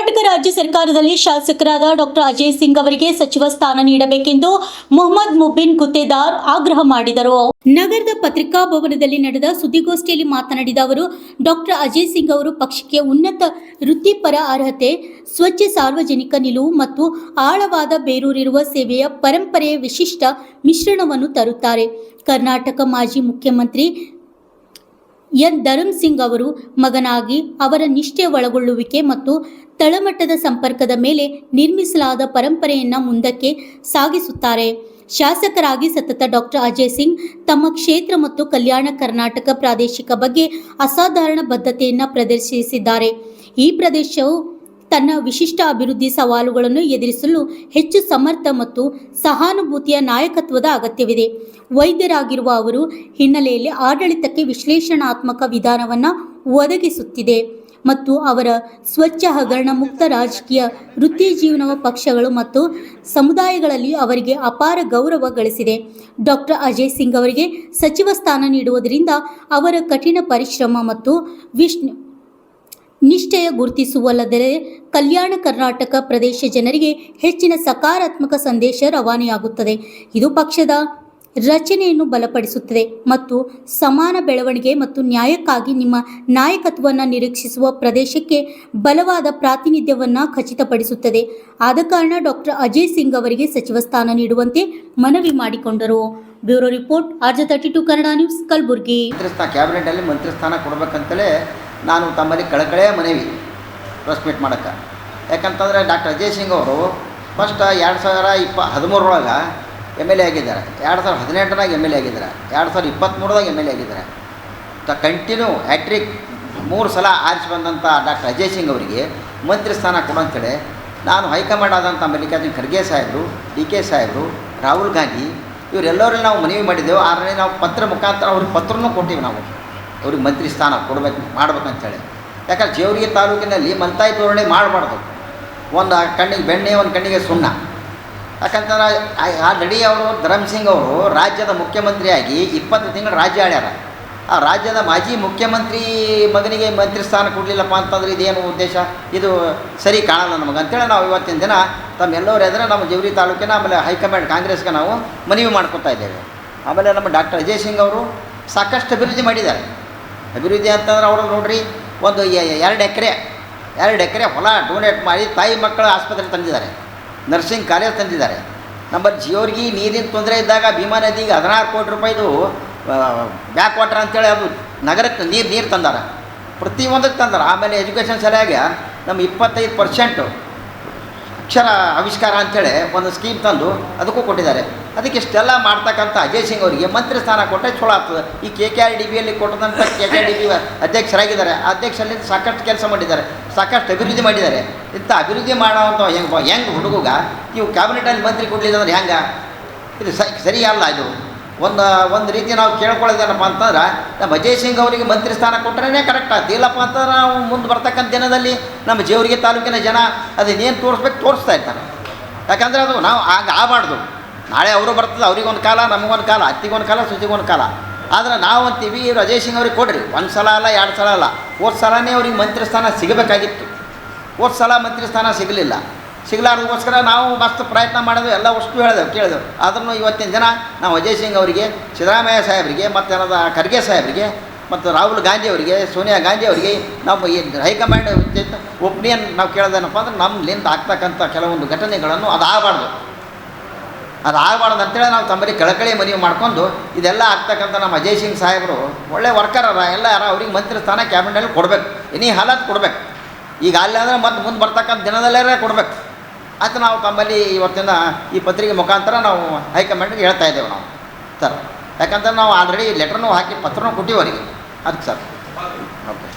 ಕರ್ನಾಟಕ ರಾಜ್ಯ ಸರ್ಕಾರದಲ್ಲಿ ಶಾಸಕರಾದ ಡಾಕ್ಟರ್ ಅಜಯ್ ಸಿಂಗ್ ಅವರಿಗೆ ಸಚಿವ ಸ್ಥಾನ ನೀಡಬೇಕೆಂದು ಮೊಹಮ್ಮದ್ ಮುಬಿನ್ ಗುತ್ತೇದಾರ್ ಆಗ್ರಹ ಮಾಡಿದರು. ನಗರದ ಪತ್ರಿಕಾ ಭವನದಲ್ಲಿ ನಡೆದ ಸುದ್ದಿಗೋಷ್ಠಿಯಲ್ಲಿ ಮಾತನಾಡಿದ ಅವರು, ಡಾಕ್ಟರ್ ಅಜಯ್ ಸಿಂಗ್ ಅವರು ಪಕ್ಷಕ್ಕೆ ಉನ್ನತ ವೃತ್ತಿಪರ ಅರ್ಹತೆ, ಸ್ವಚ್ಛ ಸಾರ್ವಜನಿಕ ನಿಲುವು ಮತ್ತು ಆಳವಾದ ಬೇರೂರಿರುವ ಸೇವೆಯ ಪರಂಪರೆಯ ವಿಶಿಷ್ಟ ಮಿಶ್ರಣವನ್ನು ತರುತ್ತಾರೆ. ಕರ್ನಾಟಕ ಮಾಜಿ ಮುಖ್ಯಮಂತ್ರಿ ಎನ್ ಧರಮ್ ಸಿಂಗ್ ಅವರು ಮಗನಾಗಿ ಅವರ ನಿಷ್ಠೆ, ಒಳಗೊಳ್ಳುವಿಕೆ ಮತ್ತು ತಳಮಟ್ಟದ ಸಂಪರ್ಕದ ಮೇಲೆ ನಿರ್ಮಿಸಲಾದ ಪರಂಪರೆಯನ್ನು ಮುಂದಕ್ಕೆ ಸಾಗಿಸುತ್ತಾರೆ. ಶಾಸಕರಾಗಿ ಸತತ ಡಾಕ್ಟರ್ ಅಜಯ್ ಸಿಂಗ್ ತಮ್ಮ ಕ್ಷೇತ್ರ ಮತ್ತು ಕಲ್ಯಾಣ ಕರ್ನಾಟಕ ಪ್ರಾದೇಶಿಕ ಬಗ್ಗೆ ಅಸಾಧಾರಣ ಬದ್ಧತೆಯನ್ನು ಪ್ರದರ್ಶಿಸಿದ್ದಾರೆ. ಈ ಪ್ರದೇಶವು ತನ್ನ ವಿಶಿಷ್ಟ ಅಭಿವೃದ್ಧಿ ಸವಾಲುಗಳನ್ನು ಎದುರಿಸಲು ಹೆಚ್ಚು ಸಮರ್ಥ ಮತ್ತು ಸಹಾನುಭೂತಿಯ ನಾಯಕತ್ವದ ಅಗತ್ಯವಿದೆ. ವೈದ್ಯರಾಗಿರುವ ಅವರು ಹಿನ್ನೆಲೆಯಲ್ಲಿ ಆಡಳಿತಕ್ಕೆ ವಿಶ್ಲೇಷಣಾತ್ಮಕ ವಿಧಾನವನ್ನು ಒದಗಿಸುತ್ತಿದೆ ಮತ್ತು ಅವರ ಸ್ವಚ್ಛ, ಹಗರಣ ಮುಕ್ತ ರಾಜಕೀಯ ವೃತ್ತಿ ಜೀವನವ ಪಕ್ಷಗಳು ಮತ್ತು ಸಮುದಾಯಗಳಲ್ಲಿ ಅವರಿಗೆ ಅಪಾರ ಗೌರವ ಗಳಿಸಿದೆ. ಡಾಕ್ಟರ್ ಅಜಯ್ ಸಿಂಗ್ ಅವರಿಗೆ ಸಚಿವ ಸ್ಥಾನ ನೀಡುವುದರಿಂದ ಅವರ ಕಠಿಣ ಪರಿಶ್ರಮ ಮತ್ತು ನಿಷ್ಠೆಯ ಗುರುತಿಸುವಲ್ಲದೆ ಕಲ್ಯಾಣ ಕರ್ನಾಟಕ ಪ್ರದೇಶ ಜನರಿಗೆ ಹೆಚ್ಚಿನ ಸಕಾರಾತ್ಮಕ ಸಂದೇಶ ರವಾನೆಯಾಗುತ್ತದೆ. ಇದು ಪಕ್ಷದ ರಚನೆಯನ್ನು ಬಲಪಡಿಸುತ್ತದೆ ಮತ್ತು ಸಮಾನ ಬೆಳವಣಿಗೆ ಮತ್ತು ನ್ಯಾಯಕ್ಕಾಗಿ ನಿಮ್ಮ ನಾಯಕತ್ವವನ್ನು ನಿರೀಕ್ಷಿಸುವ ಪ್ರದೇಶಕ್ಕೆ ಬಲವಾದ ಪ್ರಾತಿನಿಧ್ಯವನ್ನು ಖಚಿತಪಡಿಸುತ್ತದೆ. ಆದ ಕಾರಣ ಡಾಕ್ಟರ್ ಅಜಯ್ ಸಿಂಗ್ ಅವರಿಗೆ ಸಚಿವ ಸ್ಥಾನ ನೀಡುವಂತೆ ಮನವಿ ಮಾಡಿಕೊಂಡರು. Bureau report, RJ32 Kannada news, Kalaburagi. ಕ್ಯಾಬಿನೆಟಲ್ಲಿ ಮಂತ್ರಿ ಸ್ಥಾನ ಕೊಡಬೇಕಂತಲೇ ನಾನು ತಮ್ಮಲ್ಲಿ ಕಳಕಳೆಯ ಮನವಿ ಪ್ರೆಸ್ ಮೀಟ್ ಮಾಡೋಕ್ಕೆ. ಯಾಕಂತಂದರೆ ಡಾಕ್ಟರ್ ಅಜಯ್ ಸಿಂಗ್ ಅವರು ಫಸ್ಟ್ 2013 MLA ಆಗಿದ್ದಾರೆ, 2018 MLA ಆಗಿದ್ದಾರೆ, 2023 MLA ಆಗಿದ್ದಾರೆ. ಕಂಟಿನ್ಯೂ ಹ್ಯಾಟ್ರಿಕ್ 3 ಸಲ ಆರಿಸಿ ಬಂದಂಥ ಡಾಕ್ಟರ್ ಅಜಯ್ ಸಿಂಗ್ ಅವರಿಗೆ ಮಂತ್ರಿ ಸ್ಥಾನ ಕೊಡೋಂತೇಳಿ ನಾನು ಹೈಕಮಾಂಡ್ ಆದಂಥ ಮಲ್ಲಿಕಾರ್ಜುನ್ ಖರ್ಗೆ ಸಾಹೇಬರು, DK ಸಾಹೇಬರು, ರಾಹುಲ್ ಗಾಂಧಿ ಇವರೆಲ್ಲರೂ ನಾವು ಮನವಿ ಮಾಡಿದ್ದೆವು. ಆದರೆ ನಾವು ಪತ್ರ ಮುಖಾಂತರ ಅವ್ರಿಗೆ ಪತ್ರನೂ ಕೊಟ್ಟಿವಿ. ನಾವು ಅವ್ರಿಗೆ ಮಂತ್ರಿ ಸ್ಥಾನ ಮಾಡ್ಬೇಕಂತೇಳಿ. ಯಾಕಂದ್ರೆ ಜೇವರ್ಗಿ ತಾಲೂಕಿನಲ್ಲಿ ಮಲ್ತಾಯಿ ಧೋರಣೆ ಮಾಡಬಾರ್ದು. ಒಂದು ಕಣ್ಣಿಗೆ ಬೆಣ್ಣೆ, ಒಂದು ಕಣ್ಣಿಗೆ ಸುಣ್ಣ. ಯಾಕಂತಂದ್ರೆ ಆಲ್ರೆಡಿ ಅವರು ಧರಮ್ ಸಿಂಗ್ ಅವರು ರಾಜ್ಯದ ಮುಖ್ಯಮಂತ್ರಿಯಾಗಿ 20 ತಿಂಗಳು ರಾಜ್ಯ ಆಳ್ಯಾರ. ಆ ರಾಜ್ಯದ ಮಾಜಿ ಮುಖ್ಯಮಂತ್ರಿ ಮಗನಿಗೆ ಮಂತ್ರಿ ಸ್ಥಾನ ಕೊಡಲಿಲ್ಲಪ್ಪ ಅಂತಂದ್ರೆ ಇದೇನು ಉದ್ದೇಶ? ಇದು ಸರಿ ಕಾಣಲ್ಲ ನಮಗೆ ಅಂತೇಳಿ ನಾವು ಇವತ್ತಿನ ದಿನ ತಮ್ಮೆಲ್ಲರೂ ಎದುರು ನಮ್ಮ ಜೇವರ್ಗಿ ತಾಲೂಕಿನ ಆಮೇಲೆ ಹೈಕಮಾಂಡ್ ಕಾಂಗ್ರೆಸ್ಗೆ ನಾವು ಮನವಿ ಮಾಡ್ಕೊತಾ ಇದ್ದೇವೆ. ಆಮೇಲೆ ನಮ್ಮ ಡಾಕ್ಟರ್ ಅಜಯ್ ಸಿಂಗ್ ಅವರು ಸಾಕಷ್ಟು ಅಭಿವೃದ್ಧಿ ಮಾಡಿದ್ದಾರೆ. ಅಭಿವೃದ್ಧಿ ಅಂತಂದ್ರೆ ಅವರು ನೋಡ್ರಿ, ಒಂದು 2 ಎಕರೆ ಹೊಲ ಡೊನೇಟ್ ಮಾಡಿ ತಾಯಿ ಮಕ್ಕಳ ಆಸ್ಪತ್ರೆ ತಂದಿದ್ದಾರೆ, ನರ್ಸಿಂಗ್ ಕಾಲೇಜ್ ತಂದಿದ್ದಾರೆ. ನಮ್ಮಲ್ಲಿ ಜೇವರ್ಗಿ ನೀರಿನ ತೊಂದರೆ ಇದ್ದಾಗ ಭೀಮಾ ನದಿಗೆ 16 ಕೋಟಿ ರೂಪಾಯಿದು ಬ್ಯಾಕ್ ವಾಟರ್ ಅಂತೇಳಿ ಅದು ನಗರಕ್ಕೆ ನೀರು ತಂದಾರ, ಪ್ರತಿಯೊಂದಕ್ಕೆ ತಂದಾರ. ಆಮೇಲೆ ಎಜುಕೇಷನ್ ಸರಿಯಾಗಿ ನಮ್ಮ 25% ಅಕ್ಷರ ಆವಿಷ್ಕಾರ ಅಂಥೇಳಿ ಒಂದು ಸ್ಕೀಮ್ ತಂದು ಅದಕ್ಕೂ ಕೊಟ್ಟಿದ್ದಾರೆ. ಅದಕ್ಕೆ ಇಷ್ಟೆಲ್ಲ ಮಾಡ್ತಕ್ಕಂಥ ಅಜಯ್ ಸಿಂಗ್ ಅವರಿಗೆ ಮಂತ್ರಿ ಸ್ಥಾನ ಕೊಟ್ಟರೆ ಚಲೋ ಆಗ್ತದೆ. ಈ KKRDBಯಲ್ಲಿ ಕೊಟ್ಟದಂಥ KKRDB ಅಧ್ಯಕ್ಷರಾಗಿದ್ದಾರೆ. ಅಧ್ಯಕ್ಷರಲ್ಲಿ ಸಾಕಷ್ಟು ಕೆಲಸ ಮಾಡಿದ್ದಾರೆ, ಸಾಕಷ್ಟು ಅಭಿವೃದ್ಧಿ ಮಾಡಿದ್ದಾರೆ. ಇಂಥ ಅಭಿವೃದ್ಧಿ ಮಾಡೋವಂಥ ಹೆಂಗೆ ಹುಡುಗ ನೀವು ಕ್ಯಾಬಿನೆಟಲ್ಲಿ ಮಂತ್ರಿ ಕೊಡಲಿಲ್ಲ ಅಂದ್ರೆ ಹೆಂಗೆ? ಇದು ಸರಿ ಅಲ್ಲ. ಇದು ಒಂದು ರೀತಿ ನಾವು ಕೇಳ್ಕೊಳ್ಳೋದೇನಪ್ಪ ಅಂತಂದ್ರೆ ನಮ್ಮ ಅಜಯ್ ಸಿಂಗ್ ಅವರಿಗೆ ಮಂತ್ರಿ ಸ್ಥಾನ ಕೊಟ್ಟರೆ ಕರೆಕ್ಟ್ ಆಗ್ತದೆ. ಇಲ್ಲಪ್ಪ ಅಂತಂದ್ರೆ ನಾವು ಮುಂದೆ ಬರ್ತಕ್ಕಂಥ ದಿನದಲ್ಲಿ ನಮ್ಮ ಜೇವರ್ಗಿ ತಾಲೂಕಿನ ಜನ ಅದನ್ನೇನು ತೋರಿಸ್ತಾ ಇರ್ತಾರೆ. ಯಾಕಂದರೆ ಅದು ನಾವು ಆಗಬಾರ್ದು. ನಾಳೆ ಅವರು ಬರ್ತದೆ, ಅವ್ರಿಗೊಂದು ಕಾಲ, ನಮಗೊಂದು ಕಾಲ, ಅತ್ತಿಗೊಂದು ಕಾಲ, ಸುದ್ದಿಗೊಂದು ಕಾಲ. ಆದರೆ ನಾವು ಅಂತೀವಿ ಇವರು ಅಜಯ್ ಸಿಂಗ್ ಅವ್ರಿಗೆ ಕೊಡ್ರಿ. 1 ಸಲ ಅಲ್ಲ, 2 ಸಲ ಅಲ್ಲ, ಹೋದ ಸಲನೇ ಅವ್ರಿಗೆ ಮಂತ್ರಿ ಸ್ಥಾನ ಸಿಗಬೇಕಾಗಿತ್ತು. ಹೋದ ಸಲ ಮಂತ್ರಿ ಸ್ಥಾನ ಸಿಗಲಾರ್ದಕ್ಕೋಸ್ಕರ ನಾವು ಮಸ್ತ್ ಪ್ರಯತ್ನ ಮಾಡೋದು, ಎಲ್ಲ ಅಷ್ಟು ಕೇಳಿದೆವು. ಆದ್ರೂ ಇವತ್ತಿನ ದಿನ ನಾವು ಅಜಯ್ ಸಿಂಗ್ ಅವರಿಗೆ, ಸಿದ್ದರಾಮಯ್ಯ ಸಾಹೇಬರಿಗೆ, ಮತ್ತು ಏನದ ಖರ್ಗೆ ಸಾಹೇಬರಿಗೆ, ಮತ್ತು ರಾಹುಲ್ ಗಾಂಧಿ ಅವರಿಗೆ, ಸೋನಿಯಾ ಗಾಂಧಿ ಅವರಿಗೆ ನಾವು ಈ ಹೈಕಮಾಂಡ್ ಒಪಿನಿಯನ್ ನಾವು ಕೇಳೋದೇನಪ್ಪ ಅಂದ್ರೆ ನಮ್ಮಲ್ಲಿಂದ ಆಗ್ತಕ್ಕಂಥ ಕೆಲವೊಂದು ಘಟನೆಗಳನ್ನು ಅದು ಆಗಬಾರ್ದು ಅಂತೇಳಿ ನಾವು ತಮ್ಮಲ್ಲಿ ಕಳಕಳಿ ಮನವಿ ಮಾಡ್ಕೊಂಡು ಇದೆಲ್ಲ ಆಗ್ತಕ್ಕಂಥ ನಮ್ಮ ಅಜಯ್ ಸಿಂಗ್ ಸಾಹೇಬರು ಒಳ್ಳೆ ವರ್ಕರ್ ಎಲ್ಲ ಅವ್ರಿಗೆ ಮಂತ್ರಿ ಸ್ಥಾನ ಕ್ಯಾಬಿನೆಟಲ್ಲಿ ಕೊಡಬೇಕು. ಎನಿ ಹಾಲತ್ ಕೊಡಬೇಕು. ಈಗ ಅಲ್ಲ ಅಂದರೆ ಮತ್ತೆ ಮುಂದೆ ಬರ್ತಕ್ಕಂಥ ದಿನದಲ್ಲೇ ಕೊಡಬೇಕು ಅಂತ ನಾವು ತಮ್ಮಲ್ಲಿ ಇವತ್ತಿನ ಈ ಪತ್ರಿಕೆ ಮುಖಾಂತರ ನಾವು ಹೈಕಮಾಂಡ್ಗೆ ಹೇಳ್ತಾ ಇದ್ದೇವೆ ನಾವು ಸರ್. ಯಾಕಂದ್ರೆ ನಾವು ಆಲ್ರೆಡಿ ಲೆಟ್ರನ್ನೂ ಹಾಕಿ ಪತ್ರನೂ ಕೊಟ್ಟಿವಿ ಅವರಿಗೆ. ಅದಕ್ಕೆ ಸರ್ ಓಕೆ.